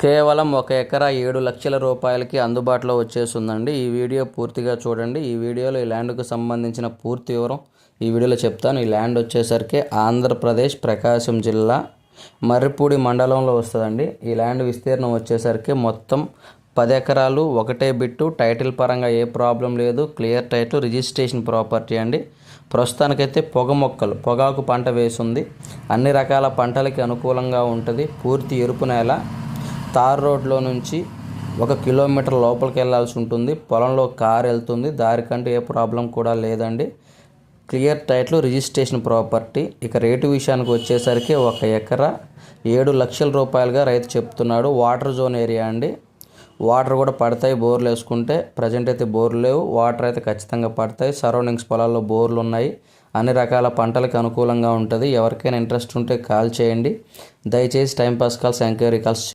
కేవలం 1 ఎకరా 7 లక్షల రూపాయలకి అందుబాటులో వచ్చేస్తుందండి. ఈ వీడియో పూర్తిగా చూడండి. ఈ వీడియోలో ఈ ల్యాండ్కు సంబంధించిన పూర్తి వివరం ఈ వీడియోలో చెప్తాను. ఈ ల్యాండ్ వచ్చేసరికి ఆంధ్రప్రదేశ్ ప్రకాశం జిల్లా మర్రిపూడి మండలంలో వస్తుందండి. ఈ ల్యాండ్ విస్తీర్ణం వచ్చేసరికి మొత్తం 10 ఎకరాలు, ఒకటే బిట్టు. టైటిల్ పరంగా ఏ ప్రాబ్లం లేదు. క్లియర్ టైటిల్, రిజిస్ట్రేషన్ ప్రాపర్టీ అండి. ప్రస్తుతానికైతే పొగాకు పంట వేసింది. అన్ని రకాల పంటలకి అనుకూలంగా ఉంటుంది. పూర్తి ఎరుపు నేల. తార్ రోడ్లో నుంచి 1 కిలోమీటర్ లోపలికి వెళ్ళాల్సి ఉంటుంది. పొలంలో కారు వెళ్తుంది. దారికంటూ ఏ ప్రాబ్లం కూడా లేదండి. Clear title, registration property. ఇక రేటు విషయానికి వచ్చేసరికి 1 ఎకరా 7 లక్షల రూపాయలుగా రైతు చెప్తున్నాడు. వాటర్ జోన్ ఏరియా అండి. వాటర్ కూడా పడతాయి బోర్లు వేసుకుంటే. ప్రజెంట్ అయితే బోర్లు లేవు. వాటర్ అయితే ఖచ్చితంగా పడతాయి. సరౌండింగ్స్ పొలాల్లో బోర్లు ఉన్నాయి. అన్ని రకాల పంటలకు అనుకూలంగా ఉంటుంది. ఎవరికైనా ఇంట్రెస్ట్ ఉంటే కాల్ చేయండి. దయచేసి టైంపాస్ కాల్స్, ఎంక్వైరీ కాల్స్